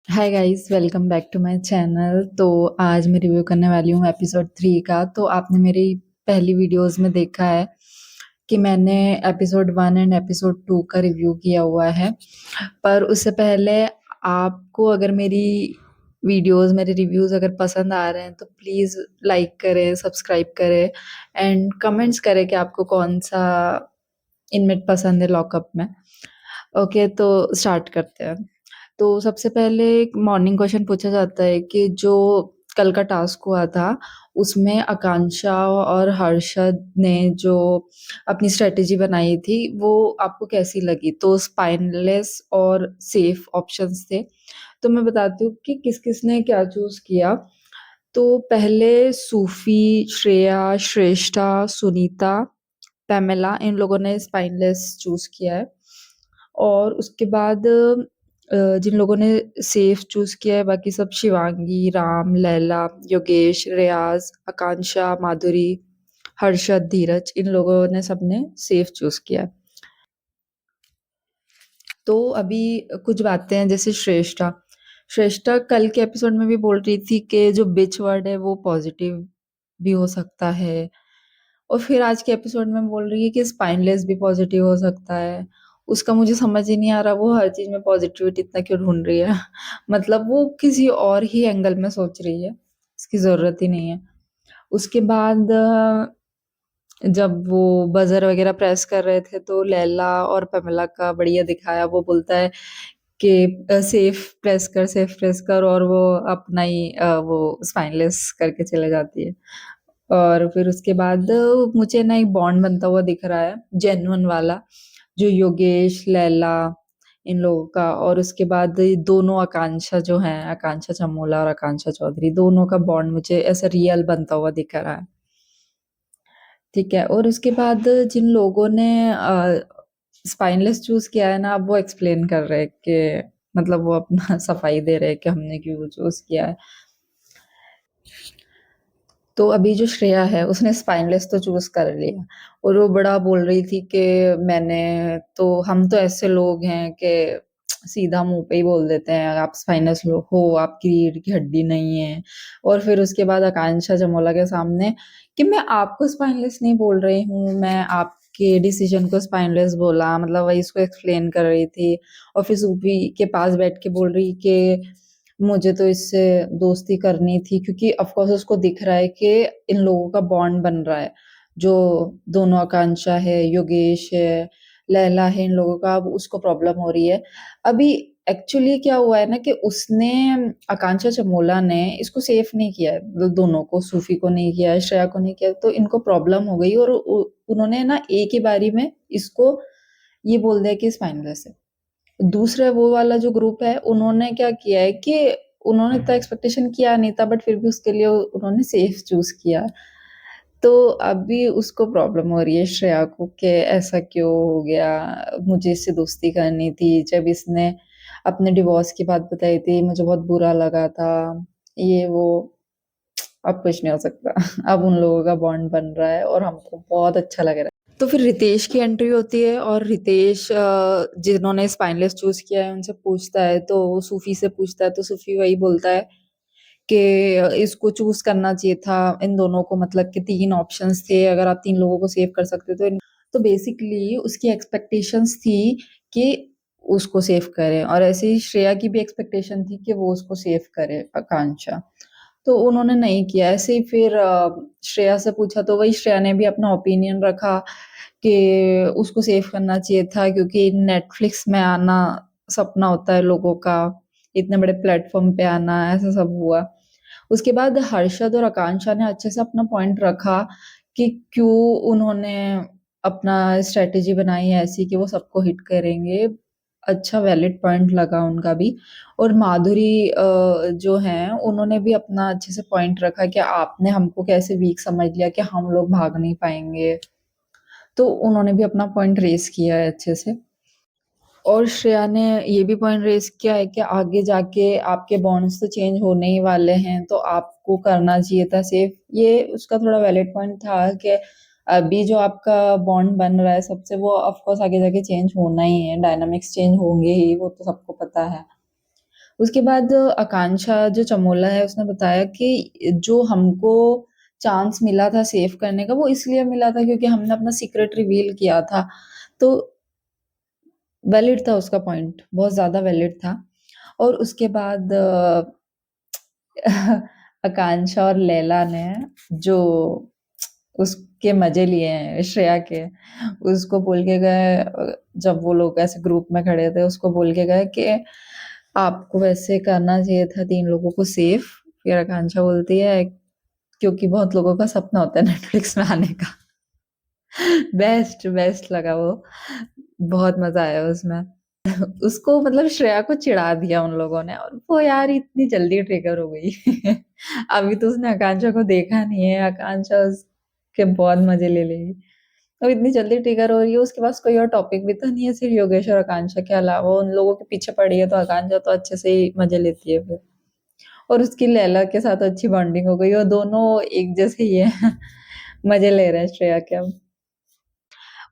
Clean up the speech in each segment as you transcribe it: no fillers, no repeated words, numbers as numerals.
Hi guys, welcome back to my channel. तो आज मैं रिव्यू करने वाली हूँ एपिसोड 3 का। तो आपने मेरी पहली वीडियोस में देखा है कि मैंने एपिसोड 1 एंड एपिसोड 2 का रिव्यू किया हुआ है। पर उससे पहले आपको अगर मेरी वीडियोस मेरे रिव्यूज अगर पसंद आ रहे हैं तो प्लीज़ लाइक करें, सब्सक्राइब करें एंड कमेंट्स करें कि आपको कौन सा इनमेट पसंद है लॉकअप में। ओके, तो स्टार्ट करते हैं। तो सबसे पहले एक मॉर्निंग क्वेश्चन पूछा जाता है कि जो कल का टास्क हुआ था, उसमें आकांक्षा और हर्षद ने जो अपनी स्ट्रेटेजी बनाई थी, वो आपको कैसी लगी? तो स्पाइनलेस और सेफ ऑप्शंस थे। तो मैं बताती हूँ कि किस-किसने क्या चूज़ किया। तो पहले सूफी, श्रेया, श्रेष्ठा, सुनीता, पैमेला इन लोगों ने स्पाइनलेस चूज़ किया है। और उसके बाद जिन लोगों ने सेफ चूज़ किया है बाकी सब शिवांगी, राम, लैला, योगेश, रियाज़, आकांक्षा, माधुरी, हर्षद, धीरज इन लोगों ने सबने सेफ चूज़ किया है। तो अभी कुछ बातें हैं जैसे श्रेष्ठा। श्रेष्ठा कल के एपिसोड में भी बोल रही थी कि जो बिच वर्ड है वो पॉजिटिव भी हो सकता है। और फिर आज के एपिसोड में बोल रही है कि स्पाइनलेस भी पॉजिटिव हो सकता है। उसका मुझे समझ ही नहीं आ रहा वो हर चीज में पॉजिटिविटी इतना क्यों ढूंढ रही है। मतलब वो किसी और ही एंगल में सोच रही है, इसकी जरूरत ही नहीं है। उसके बाद जब वो बजर वगैरह प्रेस कर रहे थे तो लैला और पमेला का बढ़िया दिखाया। वो बोलता है कि सेफ प्रेस कर और वो अपना ही वो स्पाइनलेस करके चले जाती है। और फिर उसके बाद मुझे ना एक बॉन्ड बनता हुआ दिख रहा है जेन्युइन वाला, जो योगेश, लैला इन लोगों का। और उसके बाद ये दोनों आकांक्षा जो है, आकांक्षा चमोला और आकांक्षा चौधरी, दोनों का बॉन्ड मुझे ऐसा रियल बनता हुआ दिख रहा है। ठीक है। और उसके बाद जिन लोगों ने स्पाइनलेस चूज किया है ना, अब वो एक्सप्लेन कर रहे हैं कि मतलब वो अपना सफाई दे रहे हैं कि हमने क्यों चूज किया है। तो अभी जो श्रेया है उसने स्पाइनलेस तो चूज कर लिया और वो बड़ा बोल रही थी कि मैंने तो हम तो ऐसे लोग हैं कि सीधा मुंह पे ही बोल देते हैं आप स्पाइनलेस लोग हो, आपकी रीढ़ की हड्डी नहीं है। और फिर उसके बाद आकांक्षा जमोला के सामने कि मैं आपको स्पाइनलेस नहीं बोल रही हूँ, मैं आपके डिसीजन को स्पाइनलेस बोला, मतलब वही इसको एक्सप्लेन कर रही थी। और फिर सूफी के पास बैठ के बोल रही कि मुझे तो इससे दोस्ती करनी थी क्योंकि ऑफ कोर्स उसको दिख रहा है कि इन लोगों का बॉन्ड बन रहा है। जो दोनों आकांक्षा है, योगेश है, लैला है, इन लोगों का अब उसको प्रॉब्लम हो रही है। अभी एक्चुअली क्या हुआ है ना कि उसने आकांक्षा चमोला ने इसको सेफ नहीं किया है, मतलब दोनों को, सूफी को नहीं किया है, श्रेया को नहीं किया है, तो इनको प्रॉब्लम हो गई और उन्होंने ना एक ही बारी में इसको ये बोल दिया कि स्पाइनलेस है। दूसरा वो वाला जो ग्रुप है उन्होंने क्या किया है कि उन्होंने तो एक्सपेक्टेशन किया नहीं था बट फिर भी उसके लिए उन्होंने सेफ चूज किया। तो अभी उसको प्रॉब्लम हो रही है श्रेया को कि ऐसा क्यों हो गया, मुझे इससे दोस्ती करनी थी, जब इसने अपने डिवोर्स की बात बताई थी मुझे बहुत बुरा लगा था, ये वो। अब कुछ नहीं हो सकता। अब उन लोगों का बॉन्ड बन रहा है और हमको बहुत अच्छा लग रहा है। तो फिर रितेश की एंट्री होती है और रितेश जिन्होंने स्पाइनलेस चूज किया है उनसे पूछता है, तो वो सूफी से पूछता है तो सूफी वही बोलता है कि इसको चूज करना चाहिए था इन दोनों को, मतलब कि तीन ऑप्शंस थे, अगर आप तीन लोगों को सेव कर सकते तो बेसिकली उसकी एक्सपेक्टेशंस थी कि उसको सेव करें, और ऐसे ही श्रेया की भी एक्सपेक्टेशन थी कि वो उसको सेव करे, आकांक्षा। तो उन्होंने नहीं किया। ऐसे ही फिर श्रेया से पूछा तो वही श्रेया ने भी अपना ओपिनियन रखा कि उसको सेव करना चाहिए था क्योंकि नेटफ्लिक्स में आना सपना होता है लोगों का, इतने बड़े प्लेटफॉर्म पे आना, ऐसा सब हुआ। उसके बाद हर्षद और आकांक्षा ने अच्छे से अपना पॉइंट रखा कि क्यों उन्होंने अपना स्ट्रेटेजी बनाई है ऐसी कि वो सबको हिट करेंगे। अच्छा वैलिड पॉइंट लगा उनका भी। और माधुरी जो हैं उन्होंने भी अपना अच्छे से पॉइंट रखा कि आपने हमको कैसे वीक समझ लिया कि हम लोग भाग नहीं पाएंगे। तो उन्होंने भी अपना पॉइंट रेस किया है अच्छे से। और श्रेया ने ये भी पॉइंट रेस किया है कि आगे जाके आपके बॉन्ड्स तो चेंज होने ही वाले हैं तो आपको करना चाहिए था सेफ। ये उसका थोड़ा वैलिड पॉइंट था कि अभी जो आपका बॉन्ड बन रहा है सबसे, वो ऑफ कोर्स आगे जाके चेंज होना ही है, डायनामिक्स चेंज होंगे ही, वो तो सबको पता है। उसके बाद आकांक्षा जो चमोला है उसने बताया कि जो हमको चांस मिला था सेव करने का वो इसलिए मिला था क्योंकि हमने अपना सीक्रेट रिवील किया था। तो वैलिड था उसका पॉइंट, बहुत ज़्यादा वैलिड था। और उसके बाद आकांक्षा और लैला ने जो उसके मजे लिए हैं श्रेया के, उसको बोल के गए जब वो लोग ऐसे ग्रुप में खड़े थे उसको बोल के गए कि आपको वैसे करना चाहिए था 3 लोगों को सेव। फिर आकांक्षा बोलती है क्योंकि बहुत लोगों का सपना होता है नेटफ्लिक्स में आने का। बेस्ट बेस्ट लगा वो, बहुत मजा आया उसमें। उसको मतलब श्रेया को चिढ़ा दिया उन लोगों ने और वो यार इतनी जल्दी ट्रिगर हो गई। अभी तो उसने आकांक्षा को देखा नहीं है, आकांक्षा उसके बहुत मजे ले लेगी। अब इतनी जल्दी ट्रिगर हो रही है, उसके पास कोई और टॉपिक भी तो नहीं है सिर्फ योगेश और आकांक्षा के अलावा, उन लोगों के पीछे पड़ी है तो आकांक्षा तो अच्छे से ही मजे लेती है फिर। और उसकी लैला के साथ अच्छी बॉन्डिंग हो गई और दोनों एक जैसे ही है। मजे ले रहे हैं श्रेया के अब।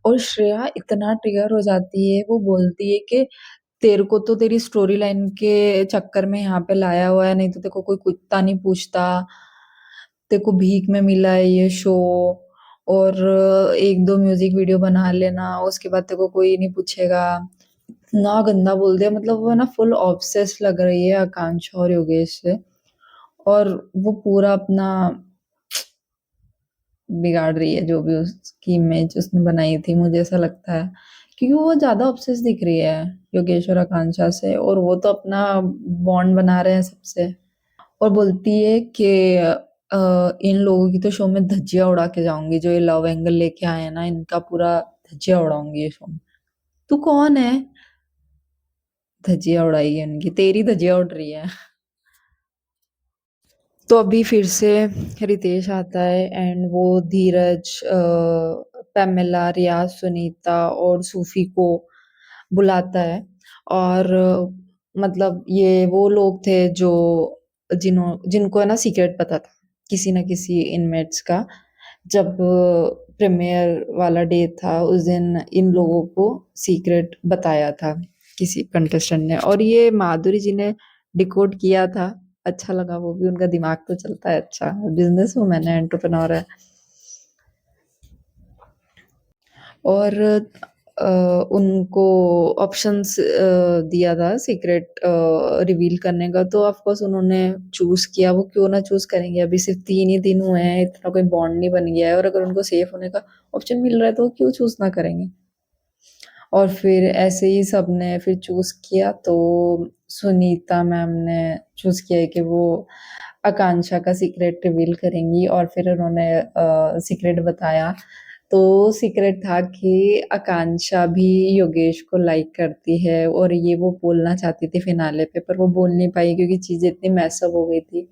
और श्रेया इतना ट्रिगर हो जाती है, वो बोलती है कि तेरे को तो तेरी स्टोरी लाइन के चक्कर में यहाँ पे लाया हुआ है, नहीं तो तेरे को कोई कुत्ता नहीं पूछता, तेरे को भीख में मिला है ये शो। और एक दो म्यूजिक वीडियो बना लेना उसके बाद तेरे को कोई नहीं पूछेगा। इतना गंदा बोल दिया, मतलब वो ना फुल ऑब्सेस लग रही है आकांक्षा और योगेश से। और वो पूरा अपना बिगाड़ रही है जो भी उसकी इमेज उसने बनाई थी, मुझे ऐसा लगता है। क्योंकि वो ज्यादा ऑब्सेस दिख रही है योगेश और आकांक्षा से, और वो तो अपना बॉन्ड बना रहे हैं सबसे। और बोलती है कि इन लोगों की तो शो में धज्जियां उड़ा के जाऊंगी, जो ये लव एंगल लेके आए हैं ना इनका पूरा धज्जियां उड़ाऊंगी ये शो में। तू कौन है धज्जियां उड़ाई है उनकी, तेरी धज्जियां उड़ रही है। तो अभी फिर से रितेश आता है एंड वो धीरज, पैमेला, रियाज, सुनीता और सूफी को बुलाता है। और मतलब ये वो लोग थे जो जिनको है ना सीक्रेट पता था किसी ना किसी इनमेट्स का। जब प्रीमियर वाला डे था उस दिन इन लोगों को सीक्रेट बताया था किसी कंटेस्टेंट ने, और ये माधुरी जी ने डिकोड किया था। अच्छा लगा, वो भी उनका दिमाग तो चलता है, अच्छा बिजनेस वुमन है, एंटरप्रेन्योर है। और उनको ऑप्शंस दिया था सीक्रेट रिवील करने का, तो ऑफ कोर्स उन्होंने चूज किया। वो क्यों ना चूज करेंगे, अभी सिर्फ 3 ही दिन हुए हैं, इतना कोई बॉन्ड नहीं बन गया है, और अगर उनको सेफ होने का ऑप्शन मिल रहा है तो वो क्यों चूज ना करेंगे। और फिर ऐसे ही सबने फिर चूज किया, तो सुनीता मैम ने चूज किया है कि वो आकांक्षा का सीक्रेट रिवील करेंगी, और फिर उन्होंने सीक्रेट बताया। तो सीक्रेट था कि आकांक्षा भी योगेश को लाइक करती है, और ये वो बोलना चाहती थी फिनाले पे, पर वो बोल नहीं पाई क्योंकि चीजें इतनी मैसअप हो गई थी।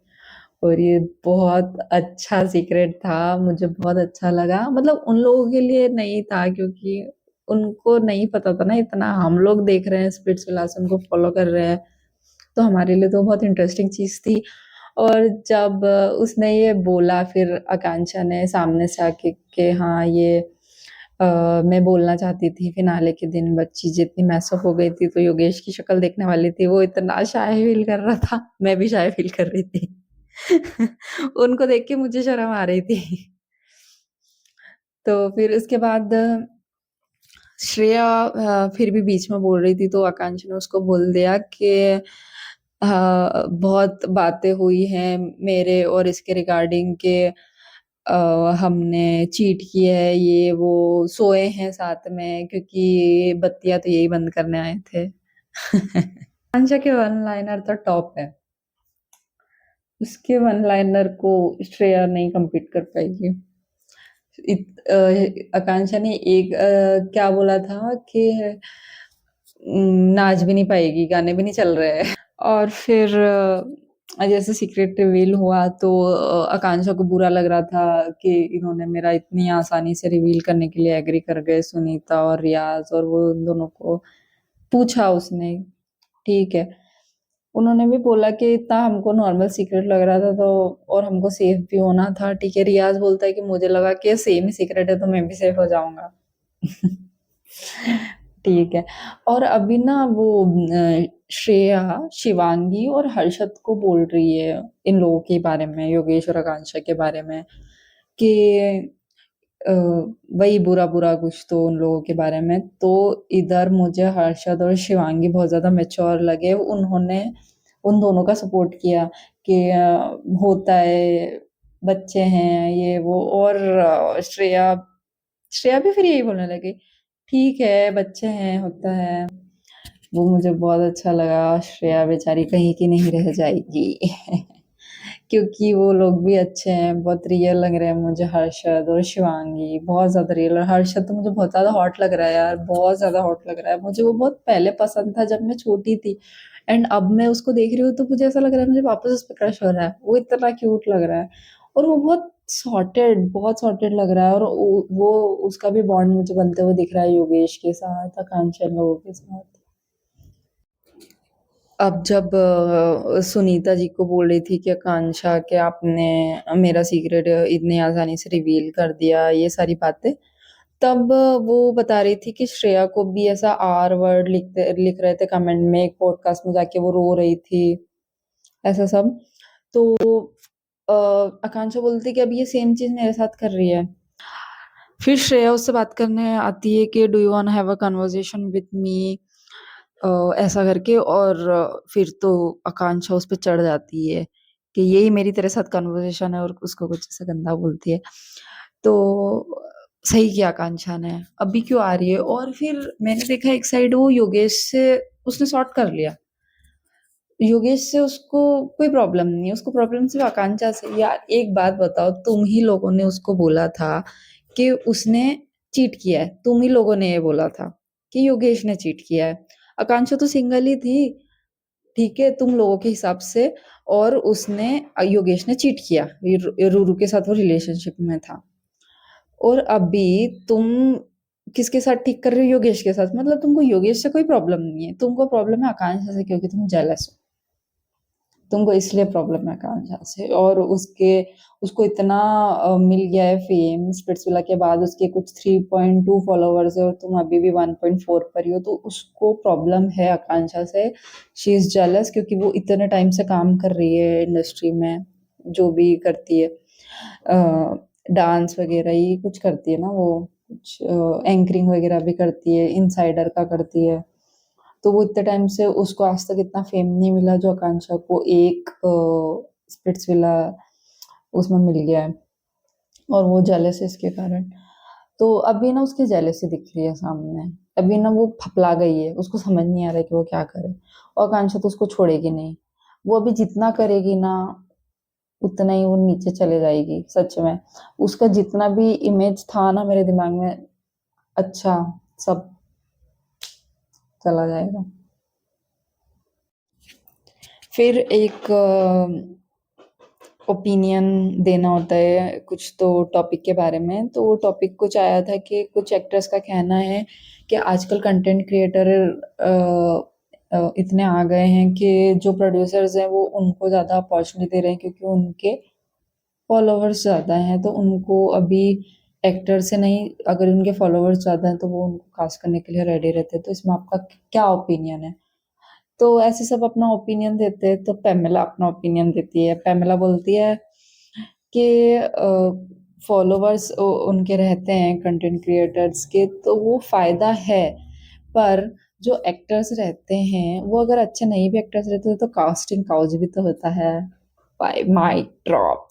और ये बहुत अच्छा सीक्रेट था, मुझे बहुत अच्छा लगा। मतलब उन लोगों के लिए नहीं था क्योंकि उनको नहीं पता था ना इतना, हम लोग देख रहे हैं स्प्लिट्स विलास, उनको फॉलो कर रहे हैं, तो हमारे लिए तो बहुत इंटरेस्टिंग चीज थी। और जब उसने ये बोला फिर आकांक्षा ने सामने से आके कि हाँ ये मैं बोलना चाहती थी फिनाले के दिन, बट चीजें इतनी मैसअप हो गई थी, तो योगेश की शक्ल देखने वाली थी, वो इतना शाय फील कर रहा था, मैं भी शाय फील कर रही थी। उनको देख के मुझे शर्म आ रही थी। तो फिर उसके बाद श्रेया फिर भी बीच में बोल रही थी, तो आकांक्षा ने उसको बोल दिया कि बहुत बातें हुई हैं मेरे और इसके रिगार्डिंग के, हमने चीट किया है, ये वो सोए हैं साथ में क्योंकि बत्तियां तो यही बंद करने आए थे। आकांक्षा के वन लाइनर तो टॉप है, उसके वन लाइनर को श्रेया नहीं compete कर पाएगी। आकांक्षा ने एक क्या बोला था कि नाच भी नहीं पाएगी, गाने भी नहीं चल रहे हैं। और फिर जैसे सीक्रेट रिवील हुआ तो आकांक्षा को बुरा लग रहा था कि इन्होंने मेरा इतनी आसानी से रिवील करने के लिए एग्री कर गए सुनीता और रियाज, और वो उन दोनों को पूछा उसने, ठीक है। उन्होंने भी बोला कि इतना हमको नॉर्मल सीक्रेट लग रहा था, तो और हमको सेफ भी होना था, ठीक है। रियाज बोलता है कि मुझे लगा कि सेम ही सीक्रेट है तो मैं भी सेफ हो जाऊंगा। ठीक है। और अभी ना वो श्रेया, शिवांगी और हर्षद को बोल रही है इन लोगों के बारे में, योगेश और आकांक्षा के बारे में कि अ, वही बुरा-बुरा कुछ तो उन लोगों के बारे में। तो इधर मुझे हर्षद और शिवांगी बहुत ज़्यादा मैच्योर लगे। उन्होंने उन दोनों का सपोर्ट किया कि होता है, बच्चे हैं, ये वो। और श्रेया श्रेया भी फिर यही बोलने लगी, ठीक है, बच्चे हैं, होता है। वो मुझे बहुत अच्छा लगा, श्रेया बेचारी कहीं की नहीं रह जाएगी। क्योंकि वो लोग भी अच्छे हैं, बहुत रियल लग रहे हैं मुझे हर्षद और शिवांगी, बहुत ज़्यादा रियल। और हर्षद तो मुझे बहुत ज़्यादा हॉट लग रहा है यार, बहुत ज़्यादा हॉट लग रहा है। मुझे वो बहुत पहले पसंद था जब मैं छोटी थी, एंड अब मैं उसको देख रही हूँ तो मुझे ऐसा लग रहा है मुझे वापस उस पे क्रश हो रहा है। वो इतना क्यूट लग रहा है और वो बहुत सॉर्टेड लग रहा है। और वो उसका भी बॉन्ड मुझे बनते हुए दिख रहा है योगेश के साथ, आकांक्षा इन लोगों के साथ। अब जब सुनीता जी को बोल रही थी कि आकांक्षा कि आपने मेरा सीक्रेट इतनी आसानी से रिवील कर दिया, ये सारी बातें, तब वो बता रही थी कि श्रेया को भी ऐसा आर वर्ड लिख रहे थे कमेंट में, एक पॉडकास्ट में जाके वो रो रही थी, ऐसा सब। तो आकांक्षा बोलती कि अब ये सेम चीज मेरे साथ कर रही है। फिर श्रेया उससे बात करने आती है कि do you want have a conversation with me, ऐसा करके। और फिर तो आकांक्षा उस पे चढ़ जाती है कि यही मेरी तेरे साथ कन्वर्सेशन है, और उसको कुछ ऐसा गंदा बोलती है। तो सही किया आकांक्षा ने, अभी क्यों आ रही है। और फिर मैंने देखा एक साइड वो योगेश से उसने सॉर्ट कर लिया, योगेश से उसको कोई प्रॉब्लम नहीं है, उसको प्रॉब्लम सिर्फ आकांक्षा से। यार एक बात बताओ, तुम ही लोगों ने उसको बोला था कि उसने चीट किया है, तुम ही लोगों ने ये बोला था कि योगेश ने चीट किया है। आकांक्षा तो सिंगल ही थी, ठीक है, तुम लोगों के हिसाब से। और उसने योगेश ने चीट किया, रूरू के साथ वो रिलेशनशिप में था। और अभी तुम किसके साथ ठीक कर रहे हो, योगेश के साथ। मतलब तुमको योगेश से कोई प्रॉब्लम नहीं है, तुमको प्रॉब्लम है आकांक्षा से, क्योंकि तुम जेलस हो, तुमको इसलिए प्रॉब्लम है आकांक्षा से। और उसको इतना मिल गया है फेम स्पिट्सविला के बाद, उसके कुछ 3.2 फॉलोवर्स है और तुम अभी भी 1.4 पर ही हो, तो उसको प्रॉब्लम है आकांक्षा से। शी इज जेलस क्योंकि वो इतने टाइम से काम कर रही है इंडस्ट्री में, जो भी करती है, डांस वगैरह ये कुछ करती है ना वो, कुछ एंकरिंग वगैरह भी करती है, इनसाइडर का करती है। तो वो इतने टाइम से उसको आज तक इतना फेम नहीं मिला जो आकांक्षा को एक स्पिट्सविला उसमें मिल गया है, और वो जेलस है इसके कारण। तो अभी ना उसकी जेलसी दिख रही है सामने, अभी ना वो फपला गई है, उसको समझ नहीं आ रहा है कि वो क्या करे। और आकांक्षा तो उसको छोड़ेगी नहीं, वो अभी जितना करेगी ना उतना ही वो नीचे चले जाएगी सच में। उसका जितना भी इमेज था ना मेरे दिमाग में, अच्छा, सब चला जाएगा। फिर एक ओपिनियन देना होता है कुछ तो टॉपिक के बारे में। तो वो टॉपिक कुछ आया था कि कुछ एक्टर्स का कहना है कि आजकल कंटेंट क्रिएटर इतने आ गए हैं कि जो प्रोड्यूसर्स हैं वो उनको ज़्यादा अपॉर्चुनिटी दे रहे हैं, क्योंकि उनके फॉलोवर्स ज़्यादा हैं। तो उनको अभी एक्टर से नहीं, अगर उनके फॉलोवर्स ज़्यादा हैं तो वो उनको कास्ट करने के लिए रेडी रहते हैं। तो इसमें आपका क्या ओपिनियन है। तो ऐसे सब अपना ओपिनियन देते हैं। तो पेमेला अपना ओपिनियन देती है। पेमेला बोलती है कि फॉलोवर्स उनके रहते हैं कंटेंट क्रिएटर्स के, तो वो फायदा है। पर जो एक्टर्स रहते हैं वो अगर अच्छे नहीं भी एक्टर्स रहते तो कास्टिंग काउच भी तो होता है। Bye mic drop.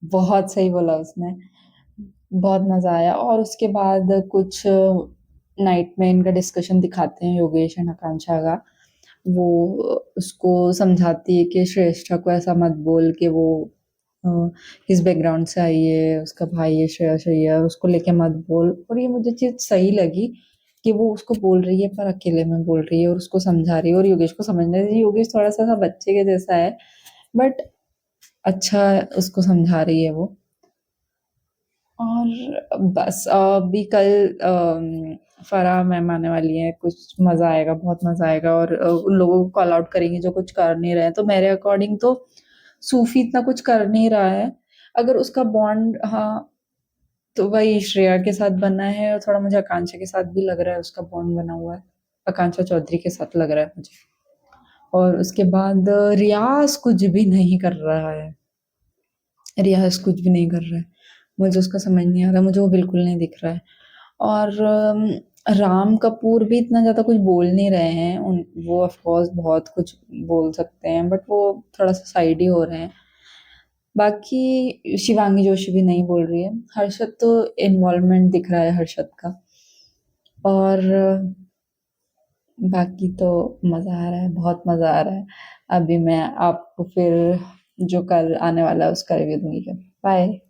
बहुत सही बोला उसने, बहुत मजा आया। और उसके बाद कुछ नाइट में इनका डिस्कशन दिखाते हैं योगेश एंड आकांक्षा का। वो उसको समझाती है कि श्रेष्ठा को ऐसा मत बोल कि वो अ, किस बैकग्राउंड से आई है, उसका भाई है श्रेयस अय्यर, उसको लेके मत बोल। और ये मुझे चीज़ सही लगी कि वो उसको बोल रही है पर अकेले में बोल रही है और उसको समझा रही है। और योगेश को समझना चाहिए, योगेश थोड़ा-सा सा बच्चे के जैसा है, बट अच्छा उसको समझा रही है वो। और बस अभी कल फराह मैम आने वाली हैं, कुछ मज़ा आएगा, बहुत मज़ा आएगा। और उन लोगों को कॉल आउट करेंगी जो कुछ कर नहीं रहे हैं। तो मेरे अकॉर्डिंग तो सूफी इतना कुछ कर नहीं रहा है। अगर उसका बॉन्ड, हाँ, तो वही श्रेया के साथ बना है और थोड़ा मुझे आकांक्षा के साथ भी लग रहा है उसका बॉन्ड बना हुआ है। आकांक्षा चौधरी के साथ लग रहा है मुझे। और उसके बाद रियाज़ कुछ भी नहीं कर रहा है। रियाज़ कुछ भी नहीं कर रहा है। मुझे उसका समझ नहीं आ रहा, मुझे वो बिल्कुल नहीं दिख रहा है। और राम कपूर भी इतना ज़्यादा कुछ बोल नहीं रहे हैं। वो ऑफ कोर्स बहुत कुछ बोल सकते हैं, बट वो थोड़ा सा साइड ही हो रहे हैं। बाकी शिवांगी जोशी भी नहीं बोल रही है। हर्षद तो इन्वॉल्वमेंट दिख रहा है हर्षद का। और बाकी तो मज़ा आ रहा है, बहुत मज़ा आ रहा है। अभी मैं आपको फिर जो कल आने वाला है उसका रिव्यू दूंगी। बाय।